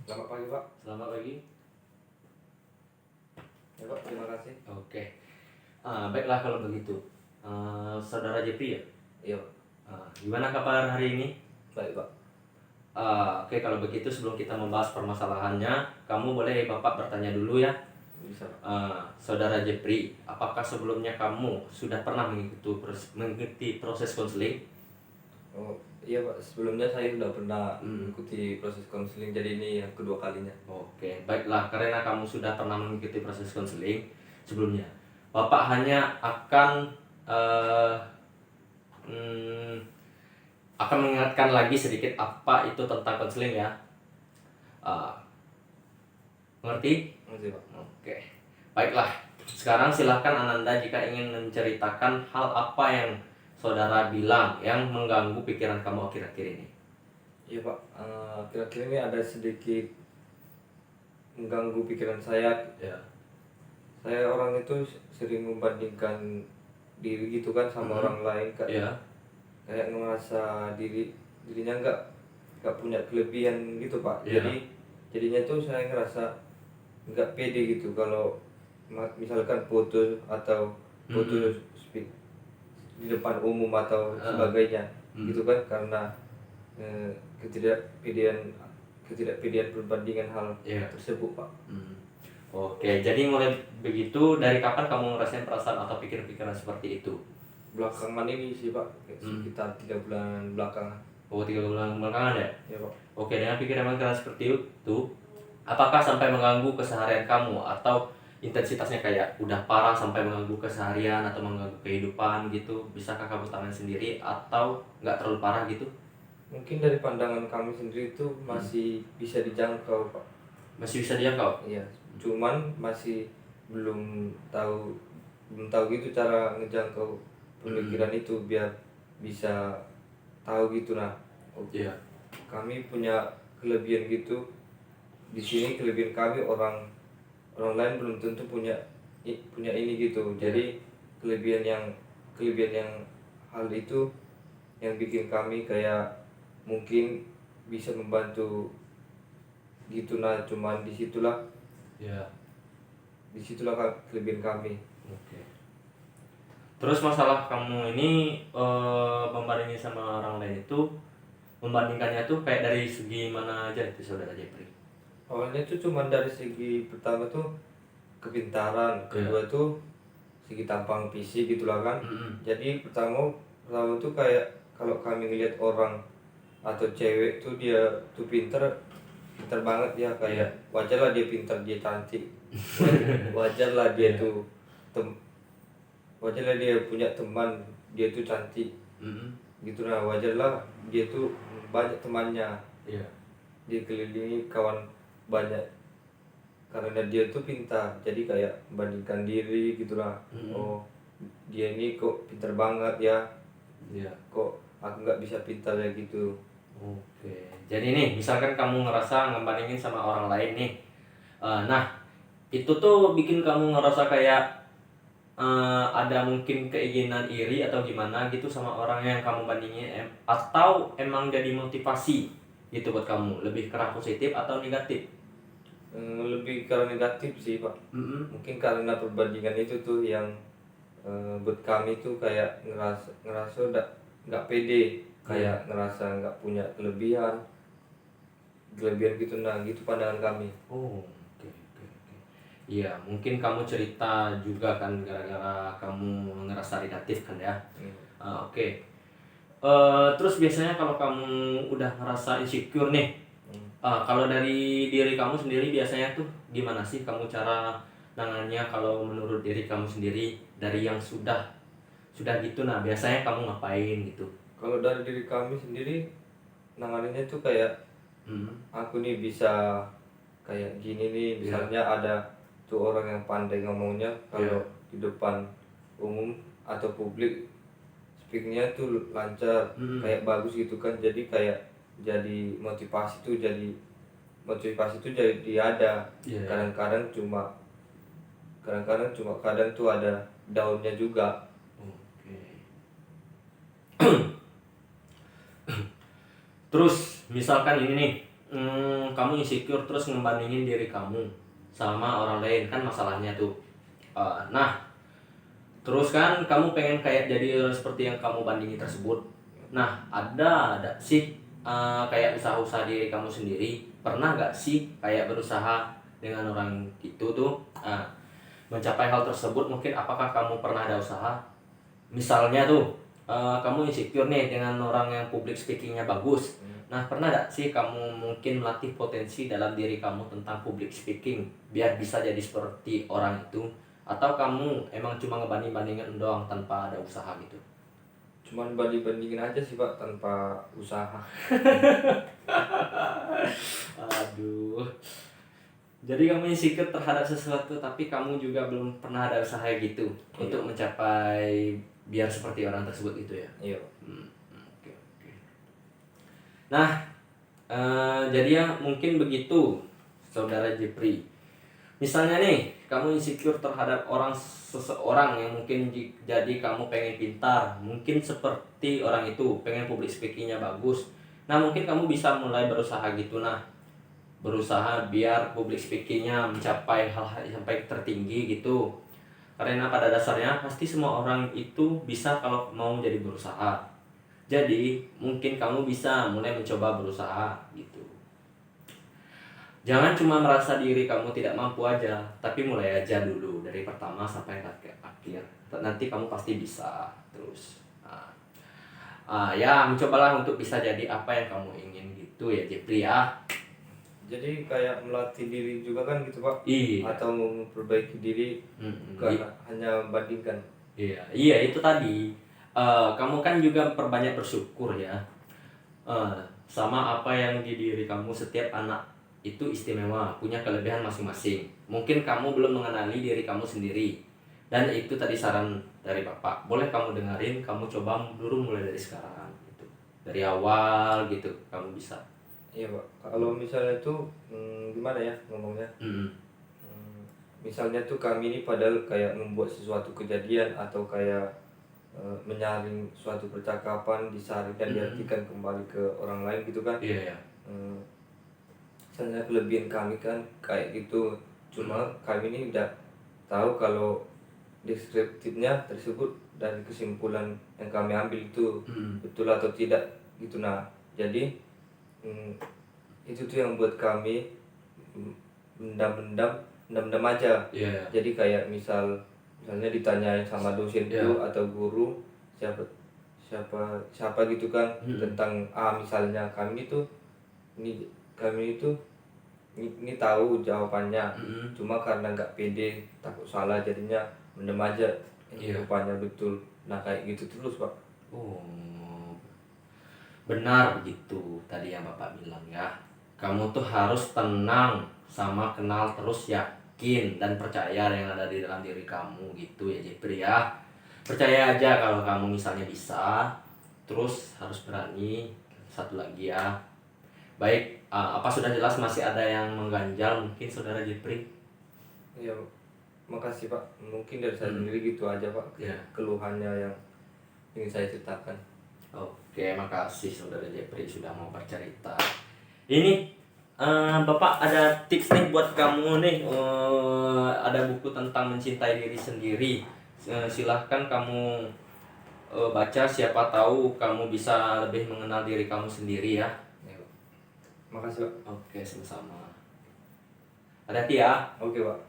Selamat pagi Pak. Selamat pagi. Ya Pak, terima kasih. Oke. Baiklah kalau begitu. Saudara Jepri ya? Iya Pak. Gimana kabar hari ini? Baik Pak. Oke, kalau begitu sebelum kita membahas permasalahannya, kamu boleh Bapak bertanya dulu ya. Bisa Pak. Saudara Jepri, apakah sebelumnya kamu sudah pernah mengikuti proses konseling? Oh iya Pak, sebelumnya saya sudah pernah mengikuti proses konseling, jadi ini yang kedua kalinya. Oke, baiklah, karena kamu sudah pernah mengikuti proses konseling sebelumnya, Bapak hanya eh, mm, akan mengingatkan lagi sedikit apa itu tentang konseling ya. Uh, Mengerti? Masih Pak. Oke. Baiklah. Sekarang silahkan Ananda jika ingin menceritakan hal apa yang saudara bilang yang mengganggu pikiran kamu akhir-akhir ini. Iya Pak, kira-kira ini ada sedikit mengganggu pikiran saya. Ya. Saya orang itu sering membandingkan diri gitu kan sama orang lain, Ya. kayak ngerasa dirinya nggak punya kelebihan gitu Pak. Ya. Jadinya tuh saya ngerasa nggak pede gitu kalau misalkan foto atau foto speak di depan umum atau sebagainya gitu kan, karena ketidakpedean perbandingan hal tersebut Pak. Oke, jadi mulai begitu dari kapan kamu ngerasain perasaan atau pikiran-pikiran seperti itu? Belakangan ini sih Pak, sekitar 3 bulan belakangan. Oh, 3 bulan belakangan ya? Ya Pak. Oke, dengan pikiran-pikiran seperti itu, apakah sampai mengganggu keseharian kamu atau intensitasnya kayak udah parah sampai mengganggu keseharian atau mengganggu kehidupan gitu? Bisakah kamu tangan sendiri atau nggak terlalu parah gitu? Mungkin dari pandangan kami sendiri itu masih bisa dijangkau Pak. Masih bisa dijangkau? Iya, cuman masih belum tahu gitu cara ngejangkau pemikiran itu biar bisa tahu gitu. Nah, Iya. kami punya kelebihan gitu di sini. Kelebihan kami orang lain belum tentu punya ini gitu. Jadi kelebihan yang hal itu yang bikin kami kayak mungkin bisa membantu gitu. Nah, cuman disitulah kelebihan kami. Oke. Terus masalah kamu ini membandingin sama orang lain itu, membandingkannya tuh kayak dari segi mana aja itu saudara Jepri? Awalnya itu cuma dari segi pertama tuh kepintaran, kedua tuh segi tampang fisik gitulah kan. Jadi pertama tuh kayak kalau kami ngeliat orang atau cewek tuh dia tuh pinter banget ya, kayak wajar lah dia pinter, dia cantik, wajar lah dia tuh wajar lah dia punya teman, dia tuh cantik gitu. Nah, wajar lah dia tuh banyak temannya, dikelilingi kawan banyak karena dia tuh pintar. Jadi kayak membandingkan diri gitulah. Oh, dia ini kok pintar banget ya, kok aku nggak bisa pintar ya gitu. Oke, jadi nih misalkan kamu ngerasa ngebandingin sama orang lain nih, nah itu tuh bikin kamu ngerasa kayak ada mungkin keinginan iri atau gimana gitu sama orang yang kamu bandingin, atau emang jadi motivasi gitu buat kamu, lebih ke arah positif atau negatif? Lebih karena negatif sih Pak. Mungkin karena perbandingan itu tuh yang buat kami tuh kayak ngerasa nggak pede, kayak ngerasa nggak punya kelebihan gitu. Nah, gitu pandangan kami. Oke. Iya, mungkin kamu cerita juga kan gara-gara kamu ngerasa negatif kan ya. Oke. Terus biasanya kalau kamu udah ngerasa insecure nih, kalau dari diri kamu sendiri biasanya tuh gimana sih kamu cara nangannya? Kalau menurut diri kamu sendiri dari yang sudah gitu, nah biasanya kamu ngapain gitu? Kalau dari diri kami sendiri nanganinnya tuh kayak aku nih bisa kayak gini nih, misalnya ada tuh orang yang pandai ngomongnya kalau di depan umum atau publik, speaknya tuh lancar, kayak bagus gitu kan. Jadi kayak jadi motivasi tuh jadi ada. Kadang-kadang cuma kadang tuh ada daunnya juga. Terus misalkan ini nih, kamu insecure terus ngebandingin diri kamu sama orang lain, kan masalahnya tuh. Nah, terus kan kamu pengen kayak jadi seperti yang kamu bandingin tersebut. Nah, ada sih kayak usaha-usaha diri kamu sendiri. Pernah gak sih kayak berusaha dengan orang itu tuh mencapai hal tersebut? Mungkin apakah kamu pernah ada usaha? Misalnya tuh kamu insecure nih dengan orang yang public speakingnya bagus. Nah, pernah gak sih kamu mungkin melatih potensi dalam diri kamu tentang public speaking biar bisa jadi seperti orang itu? Atau kamu emang cuma ngebanding-bandingin doang tanpa ada usaha gitu? Cuman banding-bandingin aja sih Pak, tanpa usaha. Aduh. Jadi kamu insecure terhadap sesuatu tapi kamu juga belum pernah ada usaha gitu untuk mencapai biar seperti orang tersebut itu ya. Iya. Oke, oke. Nah, jadi ya mungkin begitu Saudara Jepri. Misalnya nih, kamu insecure terhadap seseorang yang mungkin jadi kamu pengen pintar, mungkin seperti orang itu, pengen public speakingnya bagus. Nah, mungkin kamu bisa mulai berusaha gitu. Nah, berusaha biar public speakingnya mencapai hal-hal sampai tertinggi gitu. Karena pada dasarnya pasti semua orang itu bisa kalau mau jadi berusaha. Jadi, mungkin kamu bisa mulai mencoba berusaha gitu. Jangan cuma merasa diri kamu tidak mampu aja, tapi mulai aja dulu dari pertama sampai ke akhir. Nanti kamu pasti bisa terus. Ya, mencobalah untuk bisa jadi apa yang kamu ingin gitu ya, Jepri ya. Jadi kayak melatih diri juga kan gitu Pak? Iya. Atau memperbaiki diri, bukan hanya bandingkan. Iya itu tadi. Kamu kan juga perbanyak bersyukur ya. Sama apa yang di diri kamu. Setiap anak itu istimewa, punya kelebihan masing-masing. Mungkin kamu belum mengenali diri kamu sendiri. Dan itu tadi saran dari Bapak. Boleh kamu dengerin, kamu coba dulu mulai dari sekarang gitu. Dari awal gitu kamu bisa. Iya Pak, kalau misalnya tuh gimana ya ngomongnya? Misalnya tuh kami ini padahal kayak membuat sesuatu kejadian atau kayak menyaring suatu percakapan, disaring dan diartikan kembali ke orang lain gitu kan? Iya. Misalnya kelebihan kami kan kayak gitu, cuma kami ini udah tahu kalau deskriptifnya tersebut dari kesimpulan yang kami ambil itu betul atau tidak gitu. Nah, jadi itu tuh yang buat kami mendam aja. Jadi kayak misalnya ditanyain sama dosen itu atau guru siapa gitu kan tentang misalnya kami itu ini tahu jawabannya, cuma karena nggak pede takut salah jadinya mendem aja. Rupanya betul. Nah kayak gitu terus Pak. Benar begitu tadi yang Bapak bilang ya. Kamu tuh harus tenang sama kenal terus, yakin dan percaya yang ada di dalam diri kamu gitu ya Jepri ya. Percaya aja kalau kamu misalnya bisa. Terus harus berani. Satu lagi ya. Baik, apa sudah jelas? Masih ada yang mengganjal mungkin Saudara Jepri? Ya, makasih Pak. Mungkin dari saya sendiri gitu aja Pak. Keluhannya yang ingin saya ceritakan. Oke, makasih Saudara Jepri sudah mau bercerita. Ini Bapak ada tips nih buat kamu nih. Ada buku tentang mencintai diri sendiri. Silahkan kamu baca, siapa tahu kamu bisa lebih mengenal diri kamu sendiri ya. Makasih Pak. Oke, sama-sama. Hati-hati ya. Oke Pak.